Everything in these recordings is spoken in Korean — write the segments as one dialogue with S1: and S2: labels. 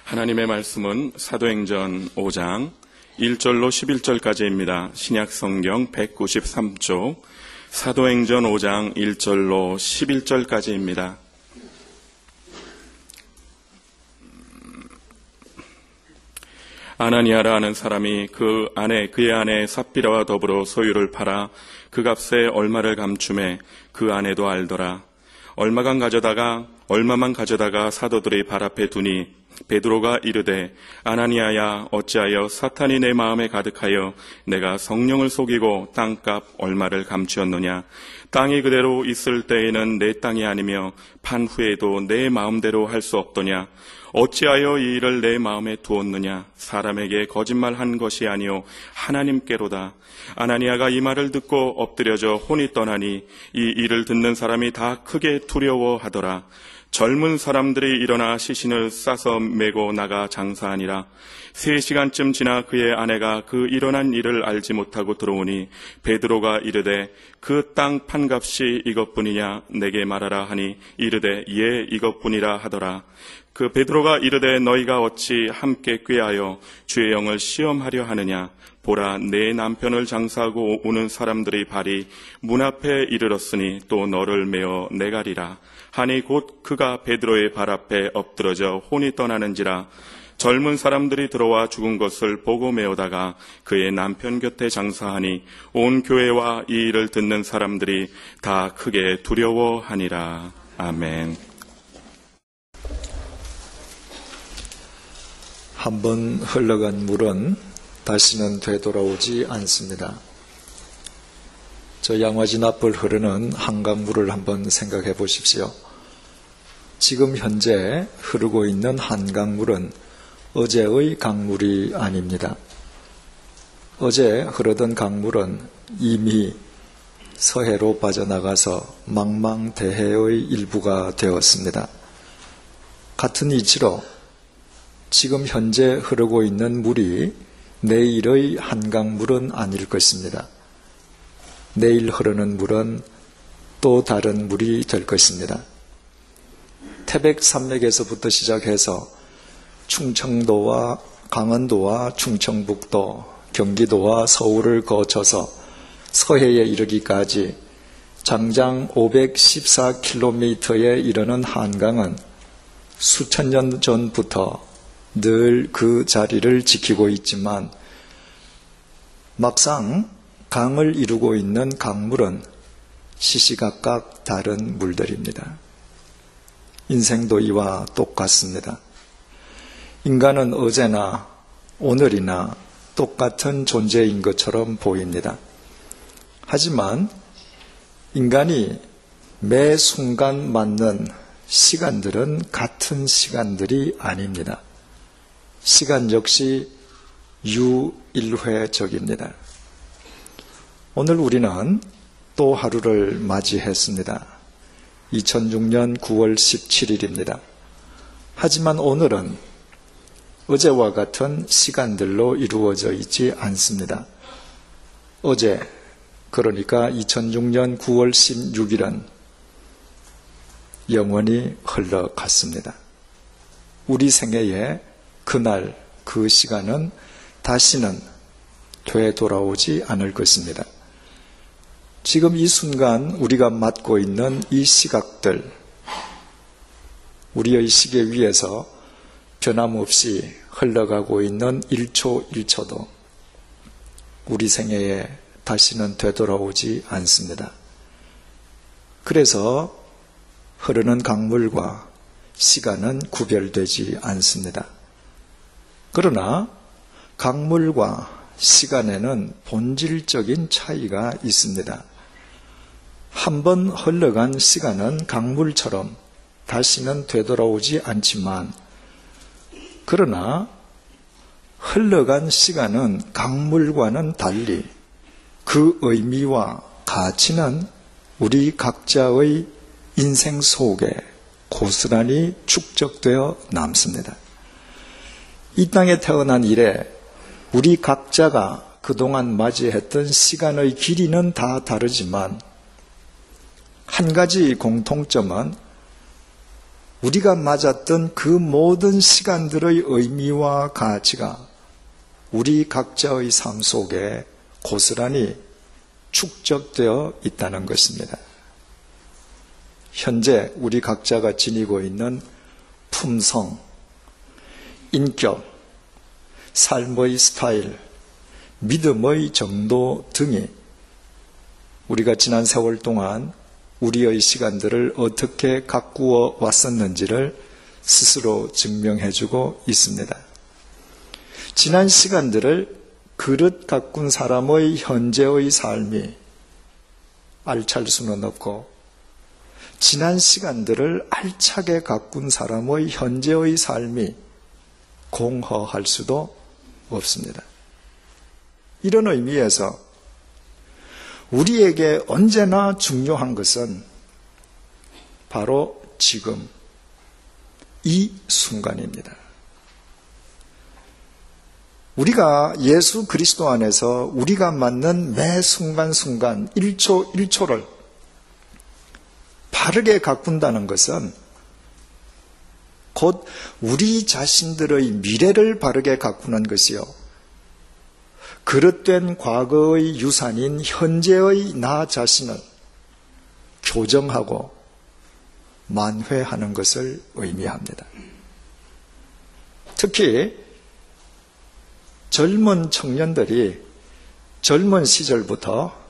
S1: 하나님의 말씀은 사도행전 5장 1절로 11절까지입니다. 신약성경 193쪽 사도행전 5장 1절로 11절까지입니다. 아나니아라 하는 사람이 그의 아내 삽비라와 더불어 소유를 팔아 그 값에 얼마를 감춤해 그 아내도 알더라. 얼마만 가져다가 사도들의 발 앞에 두니 베드로가 이르되 아나니아야 어찌하여 사탄이 내 마음에 가득하여 내가 성령을 속이고 땅값 얼마를 감추었느냐. 땅이 그대로 있을 때에는 내 땅이 아니며 판 후에도 내 마음대로 할 수 없더냐. 어찌하여 이 일을 내 마음에 두었느냐. 사람에게 거짓말한 것이 아니요 하나님께로다. 아나니아가 이 말을 듣고 엎드려져 혼이 떠나니 이 일을 듣는 사람이 다 크게 두려워하더라. 젊은 사람들이 일어나 시신을 싸서 메고 나가 장사하니라. 3시간쯤 지나 그의 아내가 그 일어난 일을 알지 못하고 들어오니 베드로가 이르되 그 땅 판값이 이것뿐이냐 내게 말하라 하니 이르되 예 이것뿐이라 하더라. 그 베드로가 이르되 너희가 어찌 함께 꾀하여 주의 영을 시험하려 하느냐. 보라 내 남편을 장사하고 오는 사람들의 발이 문 앞에 이르렀으니 또 너를 메어 내가리라 하니 곧 그가 베드로의 발 앞에 엎드러져 혼이 떠나는지라. 젊은 사람들이 들어와 죽은 것을 보고 메어다가 그의 남편 곁에 장사하니 온 교회와 이 일을 듣는 사람들이 다 크게 두려워하니라. 아멘.
S2: 한번 흘러간 물은 다시는 되돌아오지 않습니다. 저 양화진 앞을 흐르는 한강물을 한번 생각해 보십시오. 지금 현재 흐르고 있는 한강물은 어제의 강물이 아닙니다. 어제 흐르던 강물은 이미 서해로 빠져나가서 망망대해의 일부가 되었습니다. 같은 이치로 지금 현재 흐르고 있는 물이 내일의 한강물은 아닐 것입니다. 내일 흐르는 물은 또 다른 물이 될 것입니다. 태백산맥에서부터 시작해서 충청도와 강원도와 충청북도, 경기도와 서울을 거쳐서 서해에 이르기까지 장장 514km에 이르는 한강은 수천 년 전부터 늘 그 자리를 지키고 있지만 막상 강을 이루고 있는 강물은 시시각각 다른 물들입니다. 인생도 이와 똑같습니다. 인간은 어제나 오늘이나 똑같은 존재인 것처럼 보입니다. 하지만 인간이 매 순간 맞는 시간들은 같은 시간들이 아닙니다. 시간 역시 유일회적입니다. 오늘 우리는 또 하루를 맞이했습니다. 2006년 9월 17일입니다. 하지만 오늘은 어제와 같은 시간들로 이루어져 있지 않습니다. 어제, 그러니까 2006년 9월 16일은 영원히 흘러갔습니다. 우리 생애에 그날, 그 시간은 다시는 되돌아오지 않을 것입니다. 지금 이 순간 우리가 맞고 있는 이 시각들, 우리의 시계 위에서 변함없이 흘러가고 있는 1초 1초도 우리 생애에 다시는 되돌아오지 않습니다. 그래서 흐르는 강물과 시간은 구별되지 않습니다. 그러나 강물과 시간에는 본질적인 차이가 있습니다. 한번 흘러간 시간은 강물처럼 다시는 되돌아오지 않지만 그러나 흘러간 시간은 강물과는 달리 그 의미와 가치는 우리 각자의 인생 속에 고스란히 축적되어 남습니다. 이 땅에 태어난 이래 우리 각자가 그동안 맞이했던 시간의 길이는 다 다르지만 한 가지 공통점은 우리가 맞았던 그 모든 시간들의 의미와 가치가 우리 각자의 삶 속에 고스란히 축적되어 있다는 것입니다. 현재 우리 각자가 지니고 있는 품성, 인격, 삶의 스타일, 믿음의 정도 등이 우리가 지난 세월 동안 우리의 시간들을 어떻게 가꾸어 왔었는지를 스스로 증명해주고 있습니다. 지난 시간들을 그릇 가꾼 사람의 현재의 삶이 알찰 수는 없고, 지난 시간들을 알차게 가꾼 사람의 현재의 삶이 공허할 수도 없습니다. 이런 의미에서 우리에게 언제나 중요한 것은 바로 지금 이 순간입니다. 우리가 예수 그리스도 안에서 우리가 맞는 매 순간순간 1초 1초를 바르게 가꾼다는 것은 곧 우리 자신들의 미래를 바르게 가꾸는 것이요, 그릇된 과거의 유산인 현재의 나 자신을 교정하고 만회하는 것을 의미합니다. 특히 젊은 청년들이 젊은 시절부터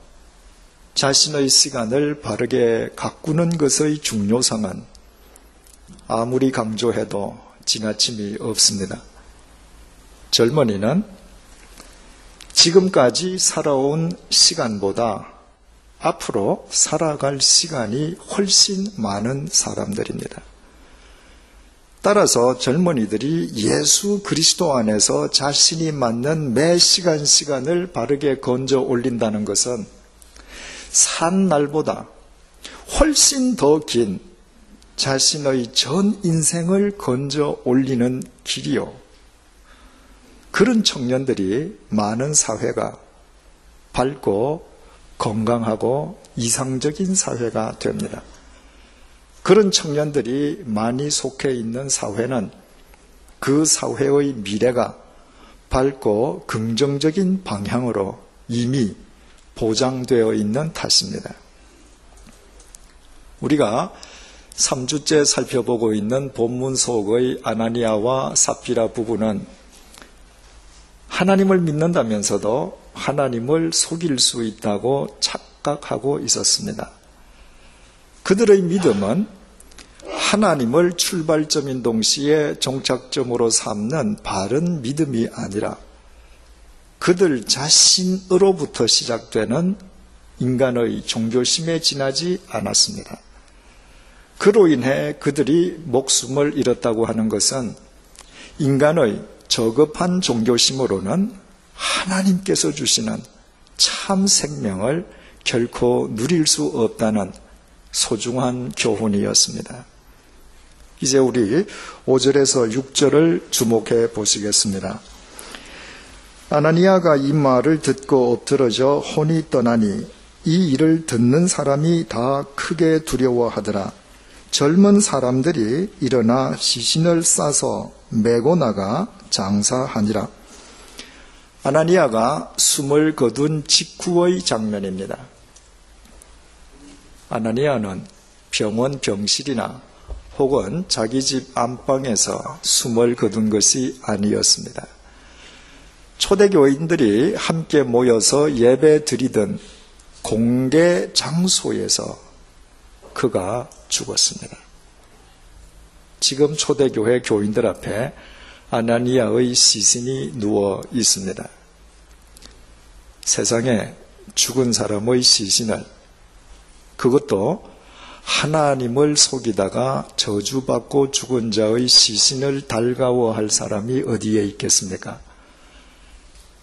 S2: 자신의 시간을 바르게 가꾸는 것의 중요성은 아무리 강조해도 지나침이 없습니다. 젊은이는 지금까지 살아온 시간보다 앞으로 살아갈 시간이 훨씬 많은 사람들입니다. 따라서 젊은이들이 예수 그리스도 안에서 자신이 맞는 매 시간을 바르게 건져 올린다는 것은 산 날보다 훨씬 더 긴 자신의 전 인생을 건져 올리는 길이요, 그런 청년들이 많은 사회가 밝고 건강하고 이상적인 사회가 됩니다. 그런 청년들이 많이 속해 있는 사회는 그 사회의 미래가 밝고 긍정적인 방향으로 이미 보장되어 있는 탓입니다. 우리가 3주째 살펴보고 있는 본문 속의 아나니아와 삽비라 부부는 하나님을 믿는다면서도 하나님을 속일 수 있다고 착각하고 있었습니다. 그들의 믿음은 하나님을 출발점인 동시에 종착점으로 삼는 바른 믿음이 아니라 그들 자신으로부터 시작되는 인간의 종교심에 지나지 않았습니다. 그로 인해 그들이 목숨을 잃었다고 하는 것은 인간의 저급한 종교심으로는 하나님께서 주시는 참 생명을 결코 누릴 수 없다는 소중한 교훈이었습니다. 이제 우리 5절에서 6절을 주목해 보시겠습니다. 아나니아가 이 말을 듣고 엎드러져 혼이 떠나니 이 일을 듣는 사람이 다 크게 두려워하더라. 젊은 사람들이 일어나 시신을 싸서 메고 나가 장사하니라. 아나니아가 숨을 거둔 직후의 장면입니다. 아나니아는 병원 병실이나 혹은 자기 집 안방에서 숨을 거둔 것이 아니었습니다. 초대교인들이 함께 모여서 예배 드리던 공개 장소에서 그가 죽었습니다. 지금 초대교회 교인들 앞에 아나니아의 시신이 누워 있습니다. 세상에 죽은 사람의 시신을, 그것도 하나님을 속이다가 저주받고 죽은 자의 시신을 달가워할 사람이 어디에 있겠습니까?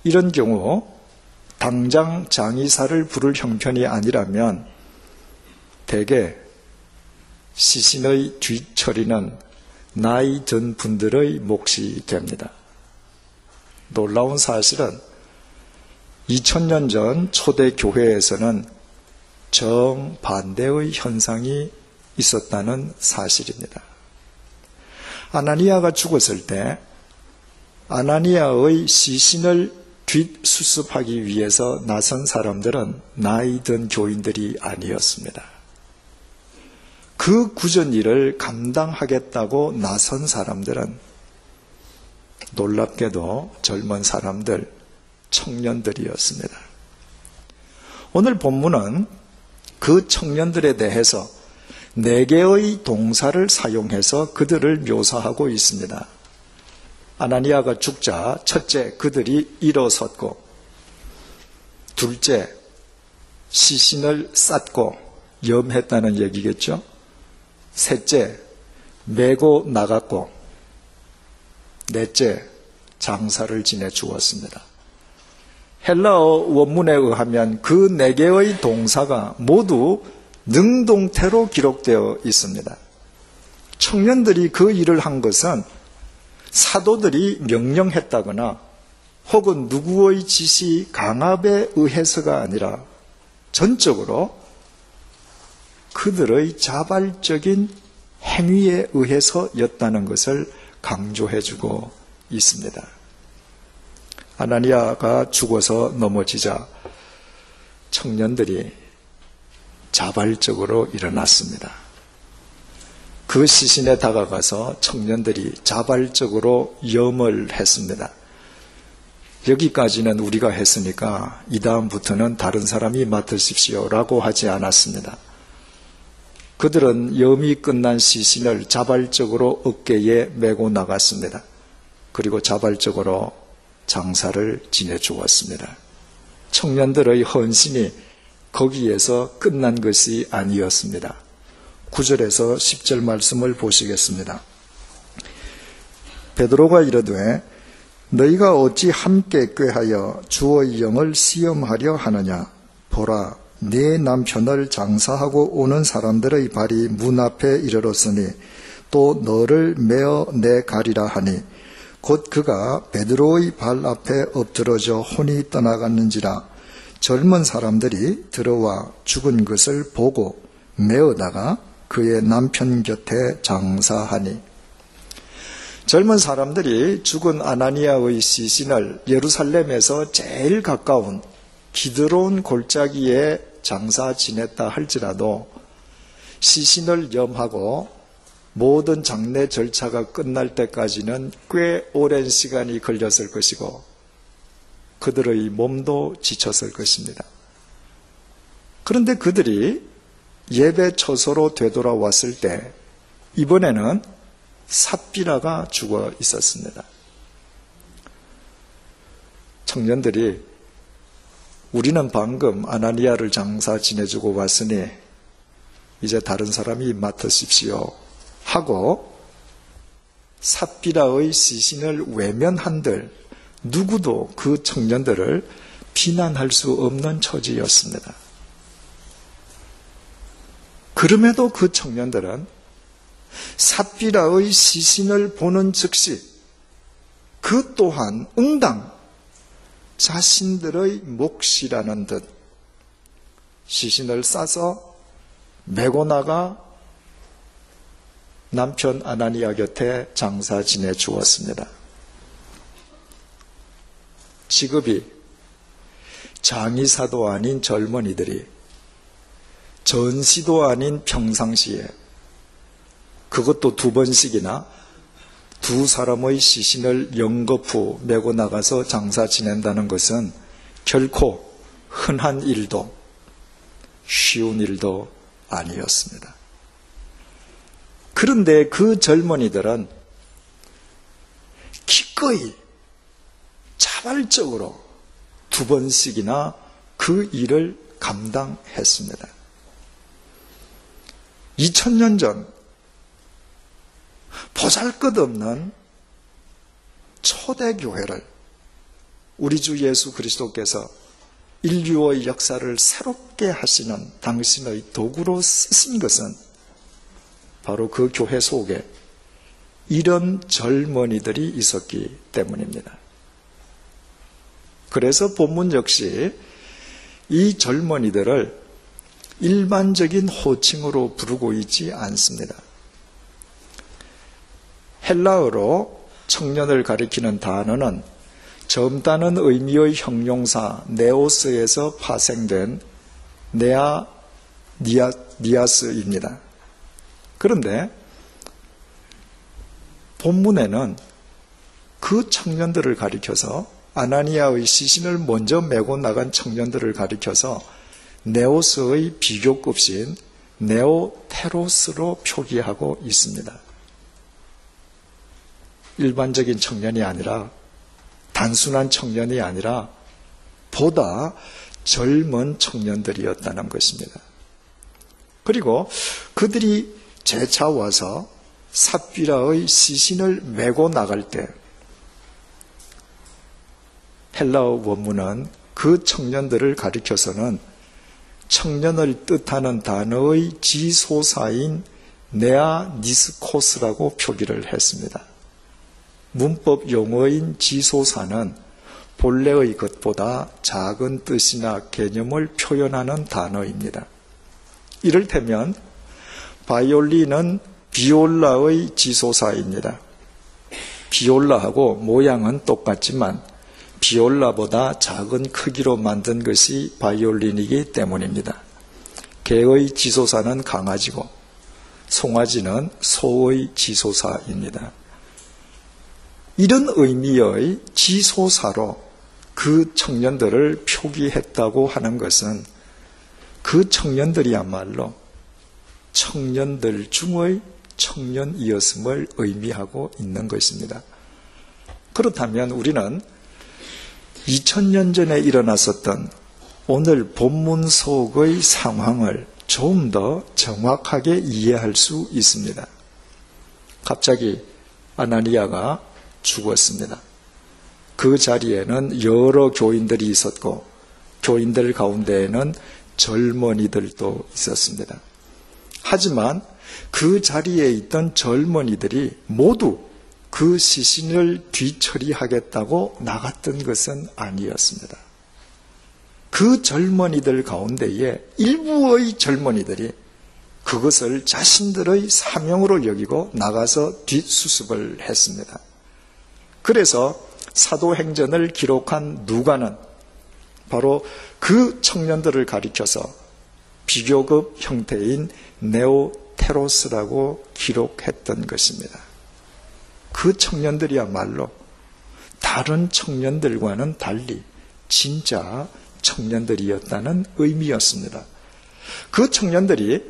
S2: 이런 경우 당장 장의사를 부를 형편이 아니라면 대개 시신의 뒤처리는 나이 든 분들의 몫이 됩니다. 놀라운 사실은 2000년 전 초대교회에서는 정반대의 현상이 있었다는 사실입니다. 아나니아가 죽었을 때 아나니아의 시신을 뒷수습하기 위해서 나선 사람들은 나이 든 교인들이 아니었습니다. 그 구전 일을 감당하겠다고 나선 사람들은 놀랍게도 젊은 사람들, 청년들이었습니다. 오늘 본문은 그 청년들에 대해서 4개의 동사를 사용해서 그들을 묘사하고 있습니다. 아나니아가 죽자 첫째, 그들이 일어섰고, 둘째, 시신을 쌌고 염했다는 얘기겠죠. 셋째, 메고 나갔고, 넷째, 장사를 지내 주었습니다. 헬라어 원문에 의하면 그 4개의 동사가 모두 능동태로 기록되어 있습니다. 청년들이 그 일을 한 것은 사도들이 명령했다거나 혹은 누구의 지시 강압에 의해서가 아니라 전적으로 그들의 자발적인 행위에 의해서였다는 것을 강조해주고 있습니다. 아나니아가 죽어서 넘어지자 청년들이 자발적으로 일어났습니다. 그 시신에 다가가서 청년들이 자발적으로 염을 했습니다. 여기까지는 우리가 했으니까 이 다음부터는 다른 사람이 맡으십시오라고 하지 않았습니다. 그들은 염이 끝난 시신을 자발적으로 어깨에 메고 나갔습니다. 그리고 자발적으로 장사를 지내주었습니다. 청년들의 헌신이 거기에서 끝난 것이 아니었습니다. 9절에서 10절 말씀을 보시겠습니다. 베드로가 이르되 너희가 어찌 함께 꾀하여 주의 영을 시험하려 하느냐. 보라, 네 남편을 장사하고 오는 사람들의 발이 문 앞에 이르렀으니 또 너를 메어 내가리라 하니 곧 그가 베드로의 발 앞에 엎드러져 혼이 떠나갔는지라. 젊은 사람들이 들어와 죽은 것을 보고 메어다가 그의 남편 곁에 장사하니. 젊은 사람들이 죽은 아나니아의 시신을 예루살렘에서 제일 가까운 기드론 골짜기에 장사 지냈다 할지라도 시신을 염하고 모든 장례 절차가 끝날 때까지는 꽤 오랜 시간이 걸렸을 것이고 그들의 몸도 지쳤을 것입니다. 그런데 그들이 예배 처소로 되돌아왔을 때 이번에는 삽비라가 죽어 있었습니다. 청년들이 우리는 방금 아나니아를 장사 지내주고 왔으니 이제 다른 사람이 맡으십시오 하고 삽비라의 시신을 외면한들 누구도 그 청년들을 비난할 수 없는 처지였습니다. 그럼에도 그 청년들은 삽비라의 시신을 보는 즉시 그 또한 응당 자신들의 몫이라는 듯 시신을 싸서 메고 나가 남편 아나니아 곁에 장사 지내 주었습니다. 직업이 장의사도 아닌 젊은이들이 전시도 아닌 평상시에 그것도 2번씩이나 2사람의 시신을 연거푸 메고 나가서 장사 지낸다는 것은 결코 흔한 일도 쉬운 일도 아니었습니다. 그런데 그 젊은이들은 기꺼이 자발적으로 2번씩이나 그 일을 감당했습니다. 2000년 전 보잘것없는 초대교회를 우리 주 예수 그리스도께서 인류의 역사를 새롭게 하시는 당신의 도구로 쓰신 것은 바로 그 교회 속에 이런 젊은이들이 있었기 때문입니다. 그래서 본문 역시 이 젊은이들을 일반적인 호칭으로 부르고 있지 않습니다. 헬라어로 청년을 가리키는 단어는 젊다는 의미의 형용사 네오스에서 파생된 네아 니아스입니다. 그런데 본문에는 그 청년들을 가리켜서 아나니아의 시신을 먼저 메고 나간 청년들을 가리켜서 네오스의 비교급신 네오테로스로 표기하고 있습니다. 일반적인 청년이 아니라 단순한 청년이 아니라 보다 젊은 청년들이었다는 것입니다. 그리고 그들이 재차 와서 삽비라의 시신을 메고 나갈 때 헬라어 원문은 그 청년들을 가리켜서는 청년을 뜻하는 단어의 지소사인 네아니스코스라고 표기를 했습니다. 문법 용어인 지소사는 본래의 것보다 작은 뜻이나 개념을 표현하는 단어입니다. 이를테면 바이올린은 비올라의 지소사입니다. 비올라하고 모양은 똑같지만 비올라보다 작은 크기로 만든 것이 바이올린이기 때문입니다. 개의 지소사는 강아지고 송아지는 소의 지소사입니다. 이런 의미의 지소사로 그 청년들을 표기했다고 하는 것은 그 청년들이야말로 청년들 중의 청년이었음을 의미하고 있는 것입니다. 그렇다면 우리는 2000년 전에 일어났었던 오늘 본문 속의 상황을 좀 더 정확하게 이해할 수 있습니다. 갑자기 아나니아가 죽었습니다. 그 자리에는 여러 교인들이 있었고 교인들 가운데에는 젊은이들도 있었습니다. 하지만 그 자리에 있던 젊은이들이 모두 그 시신을 뒤처리하겠다고 나갔던 것은 아니었습니다. 그 젊은이들 가운데에 일부의 젊은이들이 그것을 자신들의 사명으로 여기고 나가서 뒷수습을 했습니다. 그래서 사도행전을 기록한 누가는 바로 그 청년들을 가리켜서 비교급 형태인 네오테로스라고 기록했던 것입니다. 그 청년들이야말로 다른 청년들과는 달리 진짜 청년들이었다는 의미였습니다. 그 청년들이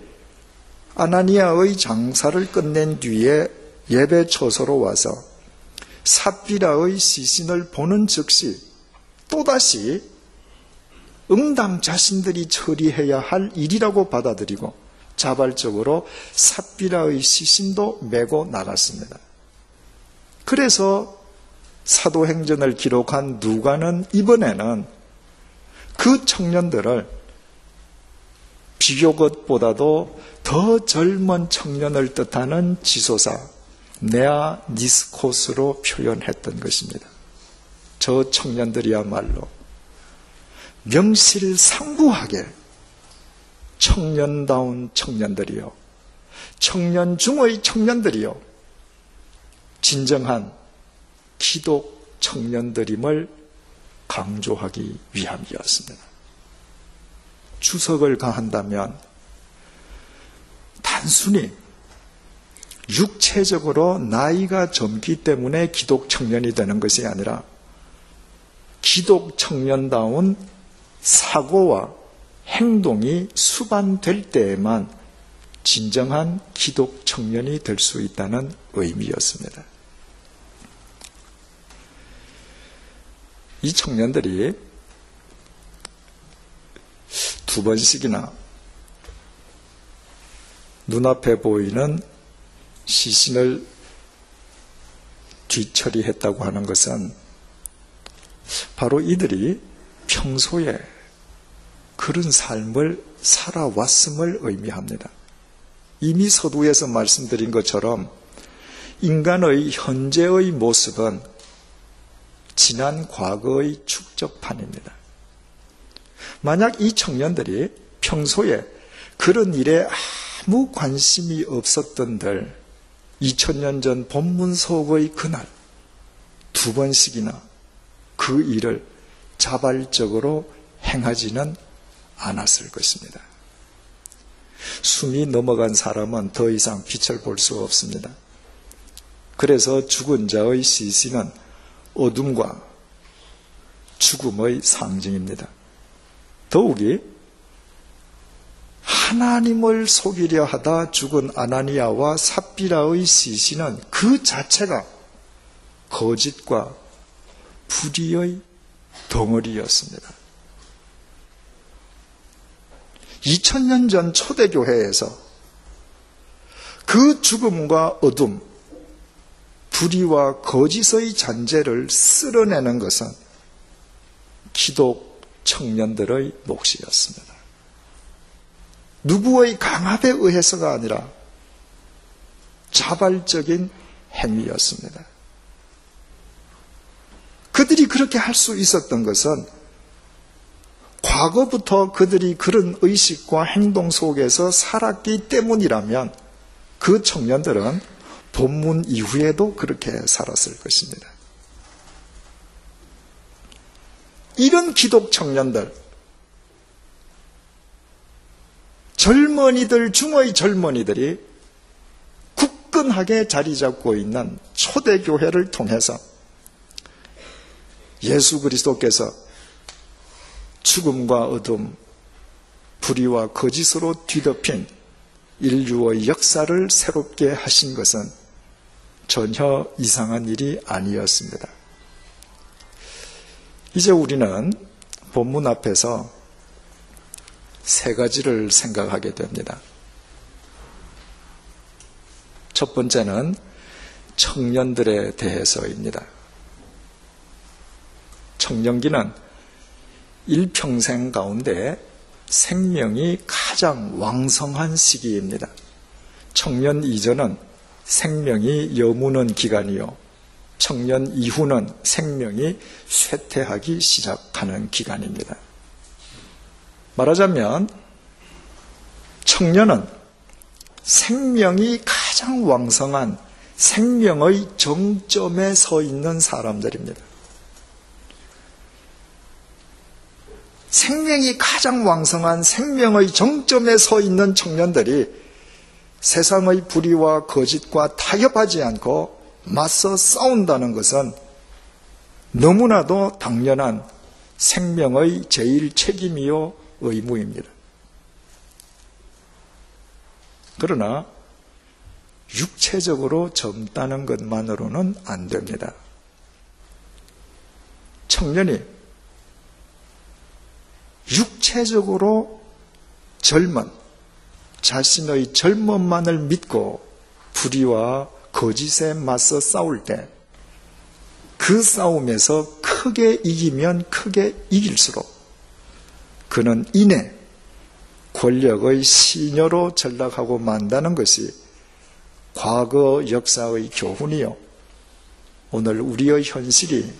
S2: 아나니아의 장사를 끝낸 뒤에 예배 처소로 와서 삽비라의 시신을 보는 즉시 또다시 응당 자신들이 처리해야 할 일이라고 받아들이고 자발적으로 삽비라의 시신도 메고 나갔습니다. 그래서 사도행전을 기록한 누가는 이번에는 그 청년들을 비교것보다도 더 젊은 청년을 뜻하는 지소사 네아니스코스로 표현했던 것입니다. 저 청년들이야말로 명실상부하게 청년다운 청년들이요, 청년 중의 청년들이요, 진정한 기독 청년들임을 강조하기 위함이었습니다. 주석을 가한다면 단순히 육체적으로 나이가 젊기 때문에 기독 청년이 되는 것이 아니라 기독 청년다운 사고와 행동이 수반될 때에만 진정한 기독 청년이 될 수 있다는 의미였습니다. 이 청년들이 두 번씩이나 눈앞에 보이는 시신을 뒤처리했다고 하는 것은 바로 이들이 평소에 그런 삶을 살아왔음을 의미합니다. 이미 서두에서 말씀드린 것처럼 인간의 현재의 모습은 지난 과거의 축적판입니다. 만약 이 청년들이 평소에 그런 일에 아무 관심이 없었던들 2000년 전 본문속의 그날 2번씩이나 그 일을 자발적으로 행하지는 않았을 것입니다. 숨이 넘어간 사람은 더 이상 빛을 볼 수 없습니다. 그래서 죽은 자의 시신은 어둠과 죽음의 상징입니다. 더욱이 하나님을 속이려 하다 죽은 아나니아와 삽비라의 시신은 그 자체가 거짓과 불의의 덩어리였습니다. 2000년 전 초대교회에서 그 죽음과 어둠, 불의와 거짓의 잔재를 쓸어내는 것은 기독 청년들의 몫이었습니다. 누구의 강압에 의해서가 아니라 자발적인 행위였습니다. 그들이 그렇게 할 수 있었던 것은 과거부터 그들이 그런 의식과 행동 속에서 살았기 때문이라면 그 청년들은 본문 이후에도 그렇게 살았을 것입니다. 이런 기독 청년들, 젊은이들 중의 젊은이들이 굳건하게 자리 잡고 있는 초대교회를 통해서 예수 그리스도께서 죽음과 어둠, 불의와 거짓으로 뒤덮인 인류의 역사를 새롭게 하신 것은 전혀 이상한 일이 아니었습니다. 이제 우리는 본문 앞에서 세 가지를 생각하게 됩니다. 첫 번째는 청년들에 대해서입니다. 청년기는 일평생 가운데 생명이 가장 왕성한 시기입니다. 청년 이전은 생명이 여무는 기간이요, 청년 이후는 생명이 쇠퇴하기 시작하는 기간입니다. 말하자면 청년은 생명이 가장 왕성한 생명의 정점에 서 있는 사람들입니다. 생명이 가장 왕성한 생명의 정점에 서 있는 청년들이 세상의 불의와 거짓과 타협하지 않고 맞서 싸운다는 것은 너무나도 당연한 생명의 제일 책임이요 의무입니다. 그러나 육체적으로 젊다는 것만으로는 안 됩니다. 청년이 육체적으로 젊은 자신의 젊음만을 믿고 불의와 거짓에 맞서 싸울 때 그 싸움에서 크게 이기면 크게 이길수록 그는 이내 권력의 시녀로 전락하고 만다는 것이 과거 역사의 교훈이요, 오늘 우리의 현실이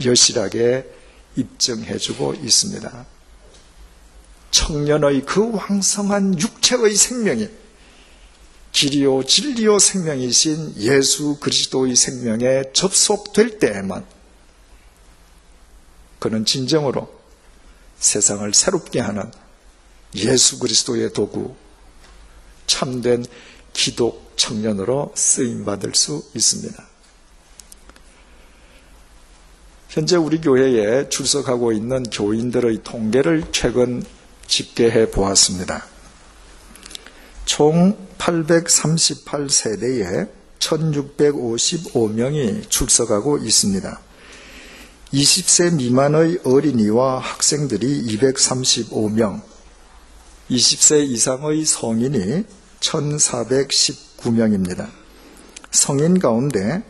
S2: 여실하게 입증해주고 있습니다. 청년의 그 왕성한 육체의 생명이 길이요 진리요 생명이신 예수 그리스도의 생명에 접속될 때에만 그는 진정으로 세상을 새롭게 하는 예수 그리스도의 도구, 참된 기독 청년으로 쓰임받을 수 있습니다. 현재 우리 교회에 출석하고 있는 교인들의 통계를 최근 집계해 보았습니다. 총 838세대에 1655명이 출석하고 있습니다. 20세 미만의 어린이와 학생들이 235명, 20세 이상의 성인이 1419명입니다. 성인 가운데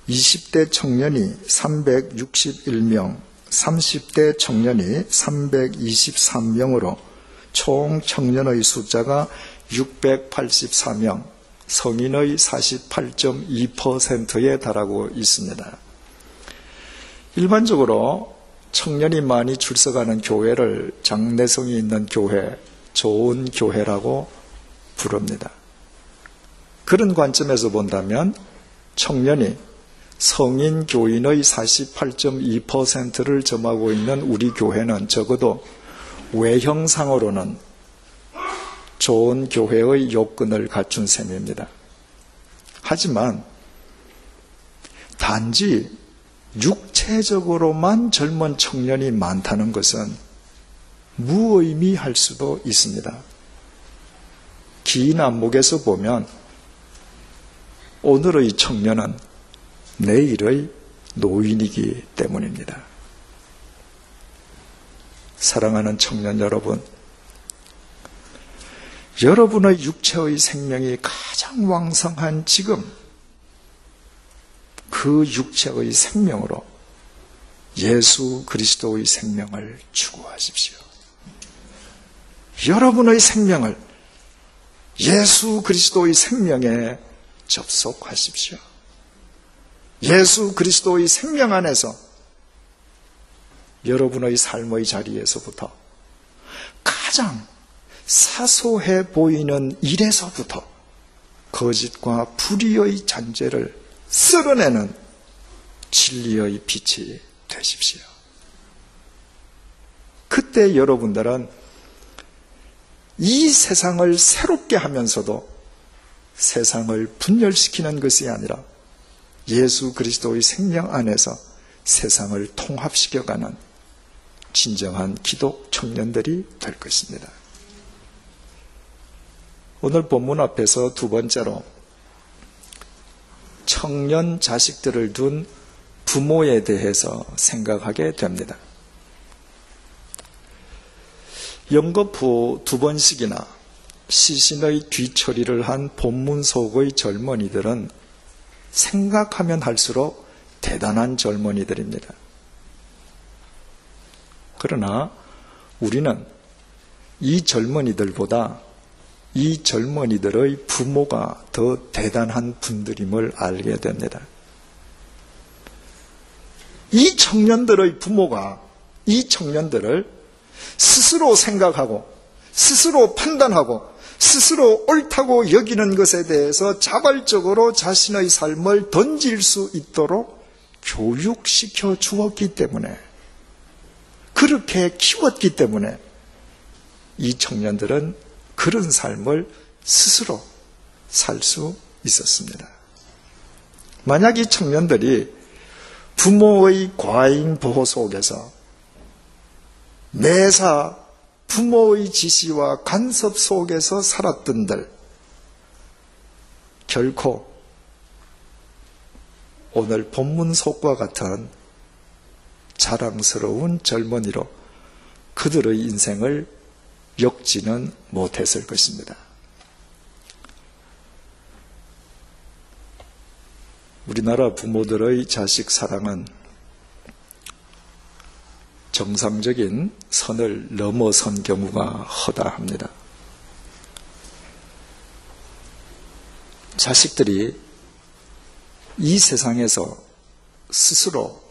S2: 20대 청년이 361명, 30대 청년이 323명으로 총 청년의 숫자가 684명, 성인의 48.2%에 달하고 있습니다. 일반적으로 청년이 많이 출석하는 교회를 장래성이 있는 교회, 좋은 교회라고 부릅니다. 그런 관점에서 본다면 청년이 성인 교인의 48.2%를 점하고 있는 우리 교회는 적어도 외형상으로는 좋은 교회의 요건을 갖춘 셈입니다. 하지만 단지 육체적으로만 젊은 청년이 많다는 것은 무의미할 수도 있습니다. 긴 안목에서 보면 오늘의 청년은 내일의 노인이기 때문입니다. 사랑하는 청년 여러분, 여러분의 육체의 생명이 가장 왕성한 지금 그 육체의 생명으로 예수 그리스도의 생명을 추구하십시오. 여러분의 생명을 예수 그리스도의 생명에 접속하십시오. 예수 그리스도의 생명 안에서 여러분의 삶의 자리에서부터 가장 사소해 보이는 일에서부터 거짓과 불의의 잔재를 쓸어내는 진리의 빛이 되십시오. 그때 여러분들은 이 세상을 새롭게 하면서도 세상을 분열시키는 것이 아니라 예수 그리스도의 생명 안에서 세상을 통합시켜가는 진정한 기독 청년들이 될 것입니다. 오늘 본문 앞에서 두 번째로 청년 자식들을 둔 부모에 대해서 생각하게 됩니다. 영겁 후 두 번씩이나 시신의 뒤처리를 한 본문 속의 젊은이들은 생각하면 할수록 대단한 젊은이들입니다. 그러나 우리는 이 젊은이들보다 이 젊은이들의 부모가 더 대단한 분들임을 알게 됩니다. 이 청년들의 부모가 이 청년들을 스스로 생각하고 스스로 판단하고 스스로 옳다고 여기는 것에 대해서 자발적으로 자신의 삶을 던질 수 있도록 교육시켜 주었기 때문에, 그렇게 키웠기 때문에 이 청년들은 그런 삶을 스스로 살 수 있었습니다. 만약 이 청년들이 부모의 과잉 보호 속에서 매사 부모의 지시와 간섭 속에서 살았던들 결코 오늘 본문 속과 같은 자랑스러운 젊은이로 그들의 인생을 엮지는 못했을 것입니다. 우리나라 부모들의 자식 사랑은 정상적인 선을 넘어선 경우가 허다합니다. 자식들이 이 세상에서 스스로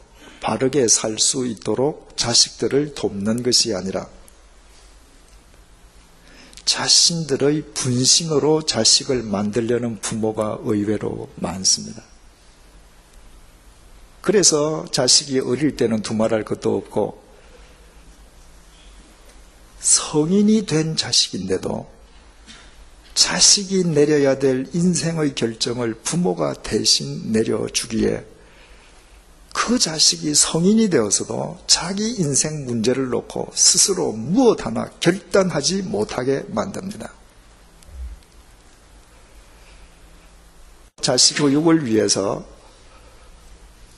S2: 바르게 살 수 있도록 자식들을 돕는 것이 아니라 자신들의 분신으로 자식을 만들려는 부모가 의외로 많습니다. 그래서 자식이 어릴 때는 두말할 것도 없고 성인이 된 자식인데도 자식이 내려야 될 인생의 결정을 부모가 대신 내려주기에 그 자식이 성인이 되어서도 자기 인생 문제를 놓고 스스로 무엇 하나 결단하지 못하게 만듭니다. 자식 교육을 위해서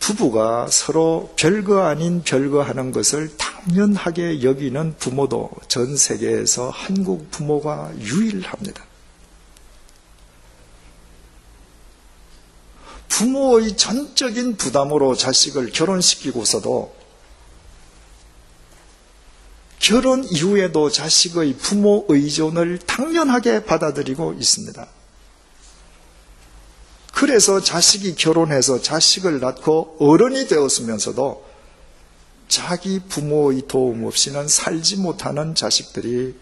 S2: 부부가 서로 별거 아닌 별거 하는 것을 당연하게 여기는 부모도 전 세계에서 한국 부모가 유일합니다. 부모의 전적인 부담으로 자식을 결혼시키고서도 결혼 이후에도 자식의 부모 의존을 당연하게 받아들이고 있습니다. 그래서 자식이 결혼해서 자식을 낳고 어른이 되었으면서도 자기 부모의 도움 없이는 살지 못하는 자식들이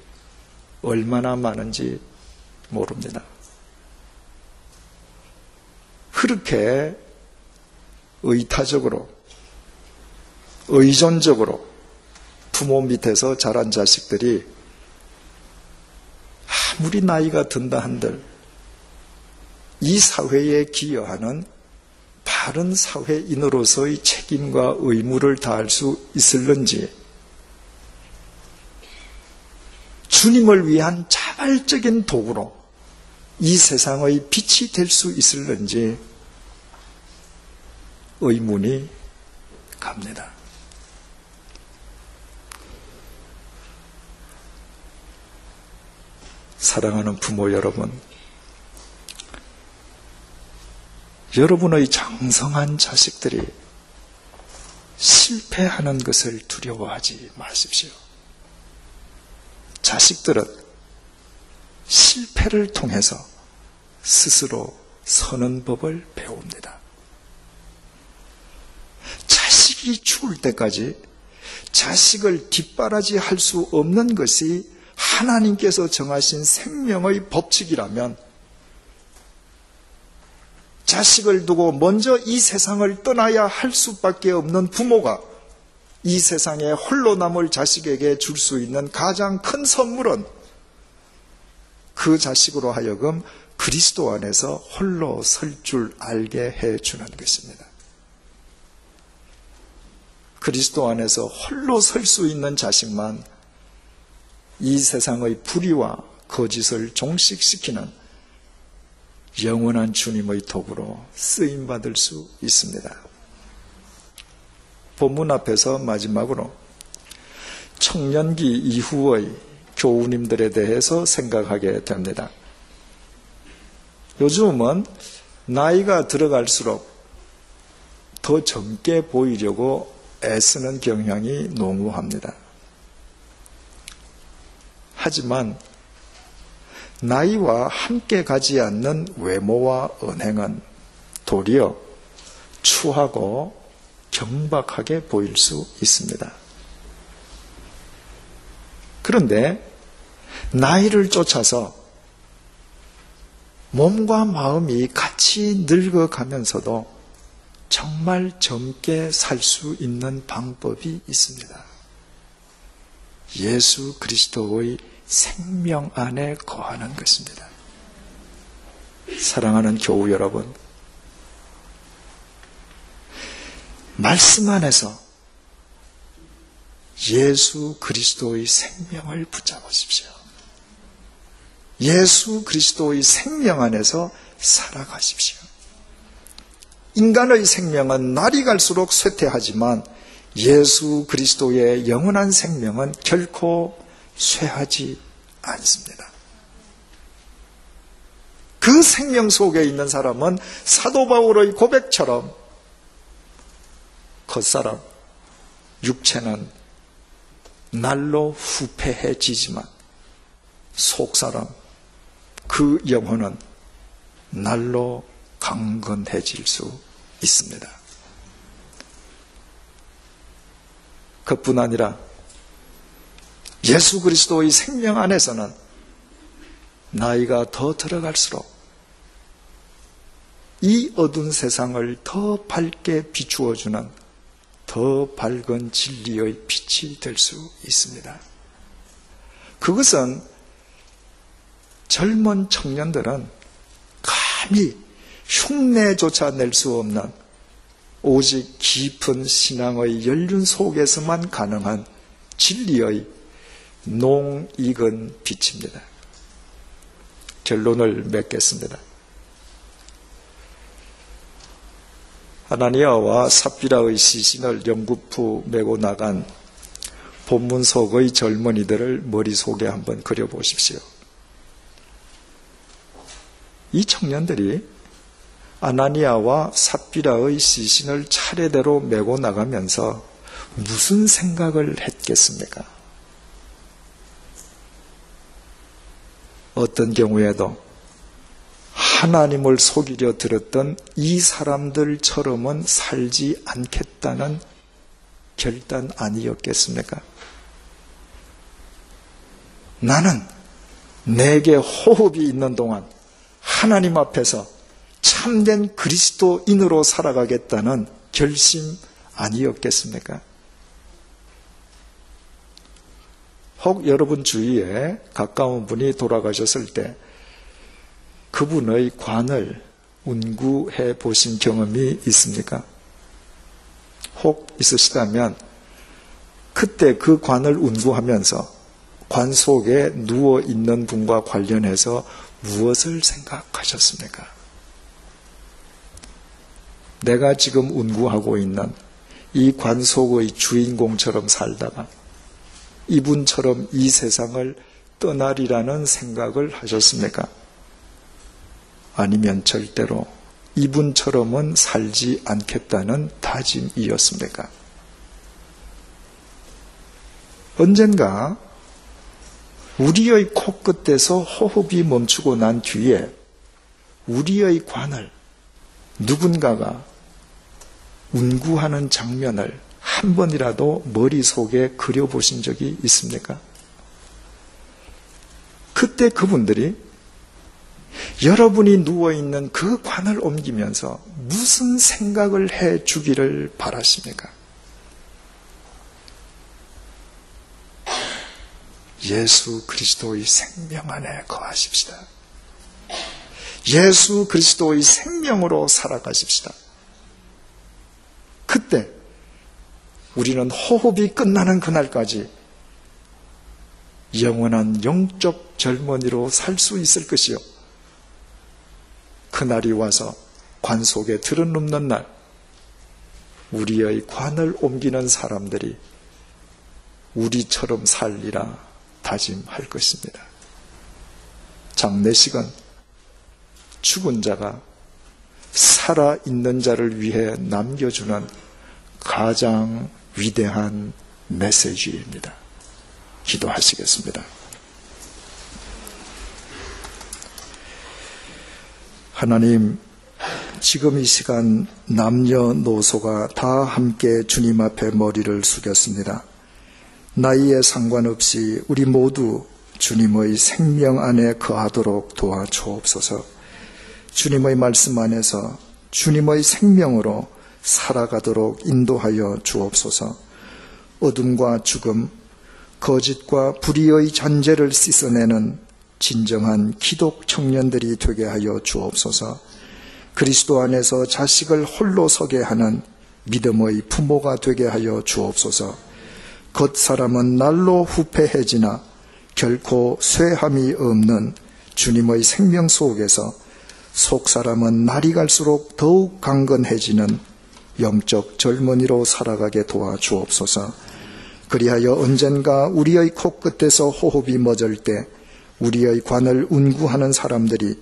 S2: 얼마나 많은지 모릅니다. 그렇게 의타적으로, 의존적으로 부모 밑에서 자란 자식들이 아무리 나이가 든다 한들 이 사회에 기여하는 바른 사회인으로서의 책임과 의무를 다할 수 있을는지, 주님을 위한 자발적인 도구로 이 세상의 빛이 될 수 있을는지 의문이 갑니다. 사랑하는 부모 여러분, 여러분의 장성한 자식들이 실패하는 것을 두려워하지 마십시오. 자식들은 실패를 통해서 스스로 서는 법을 배웁니다. 자식이 죽을 때까지 자식을 뒷바라지할 수 없는 것이 하나님께서 정하신 생명의 법칙이라면, 자식을 두고 먼저 이 세상을 떠나야 할 수밖에 없는 부모가 이 세상에 홀로 남을 자식에게 줄 수 있는 가장 큰 선물은 그 자식으로 하여금 그리스도 안에서 홀로 설 줄 알게 해주는 것입니다. 그리스도 안에서 홀로 설 수 있는 자식만 이 세상의 불의와 거짓을 종식시키는 영원한 주님의 도구로 쓰임받을 수 있습니다. 본문 앞에서 마지막으로 청년기 이후의 교우님들에 대해서 생각하게 됩니다. 요즘은 나이가 들어갈수록 더 젊게 보이려고 애쓰는 경향이 농후합니다. 하지만 나이와 함께 가지 않는 외모와 언행은 도리어 추하고 경박하게 보일 수 있습니다. 그런데 나이를 쫓아서 몸과 마음이 같이 늙어가면서도 정말 젊게 살 수 있는 방법이 있습니다. 예수 그리스도의 생명 안에 거하는 것입니다. 사랑하는 교우 여러분, 말씀 안에서 예수 그리스도의 생명을 붙잡으십시오. 예수 그리스도의 생명 안에서 살아가십시오. 인간의 생명은 날이 갈수록 쇠퇴하지만 예수 그리스도의 영원한 생명은 결코 쇠하지 않습니다. 그 생명 속에 있는 사람은 사도 바울의 고백처럼 겉사람, 육체는 날로 후패해지지만 속사람, 그 영혼은 날로 강건해질 수 있습니다. 그뿐 아니라 예수 그리스도의 생명 안에서는 나이가 더 들어갈수록 이 어두운 세상을 더 밝게 비추어주는 더 밝은 진리의 빛이 될 수 있습니다. 그것은 젊은 청년들은 감히 흉내조차 낼 수 없는 오직 깊은 신앙의 연륜 속에서만 가능한 진리의 농익은 빛입니다. 결론을 맺겠습니다. 아나니아와 삽비라의 시신을 연구부 메고 나간 본문 속의 젊은이들을 머릿속에 한번 그려보십시오. 이 청년들이 아나니아와 삽비라의 시신을 차례대로 메고 나가면서 무슨 생각을 했겠습니까? 어떤 경우에도 하나님을 속이려 들었던 이 사람들처럼은 살지 않겠다는 결단 아니었겠습니까? 나는 내게 호흡이 있는 동안 하나님 앞에서 참된 그리스도인으로 살아가겠다는 결심 아니었겠습니까? 혹 여러분 주위에 가까운 분이 돌아가셨을 때 그분의 관을 운구해 보신 경험이 있습니까? 혹 있으시다면 그때 그 관을 운구하면서 관 속에 누워있는 분과 관련해서 무엇을 생각하셨습니까? 내가 지금 운구하고 있는 이 관 속의 주인공처럼 살다가 이분처럼 이 세상을 떠나리라는 생각을 하셨습니까? 아니면 절대로 이분처럼은 살지 않겠다는 다짐이었습니까? 언젠가 우리의 코끝에서 호흡이 멈추고 난 뒤에 우리의 관을 누군가가 운구하는 장면을 한 번이라도 머릿속에 그려보신 적이 있습니까? 그때 그분들이 여러분이 누워있는 그 관을 옮기면서 무슨 생각을 해 주기를 바라십니까? 예수 그리스도의 생명 안에 거하십시다. 예수 그리스도의 생명으로 살아가십시다. 그때 우리는 호흡이 끝나는 그날까지 영원한 영적 젊은이로 살 수 있을 것이요. 그날이 와서 관 속에 들어눕는 날 우리의 관을 옮기는 사람들이 우리처럼 살리라 다짐할 것입니다. 장례식은 죽은 자가 살아있는 자를 위해 남겨주는 가장 위대한 메시지입니다. 기도하시겠습니다. 하나님, 지금 이 시간 남녀노소가 다 함께 주님 앞에 머리를 숙였습니다. 나이에 상관없이 우리 모두 주님의 생명 안에 거하도록 도와주옵소서. 주님의 말씀 안에서 주님의 생명으로 살아가도록 인도하여 주옵소서. 어둠과 죽음, 거짓과 불의의 잔재를 씻어내는 진정한 기독 청년들이 되게 하여 주옵소서. 그리스도 안에서 자식을 홀로 서게 하는 믿음의 부모가 되게 하여 주옵소서. 겉사람은 날로 후패해지나 결코 쇠함이 없는 주님의 생명 속에서 속사람은 날이 갈수록 더욱 강건해지는 영적 젊은이로 살아가게 도와주옵소서. 그리하여 언젠가 우리의 코끝에서 호흡이 멎을 때 우리의 관을 운구하는 사람들이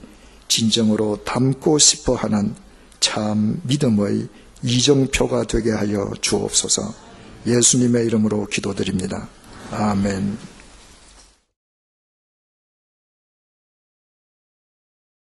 S2: 진정으로 닮고 싶어하는 참 믿음의 이정표가 되게 하여 주옵소서. 예수님의 이름으로 기도드립니다. 아멘.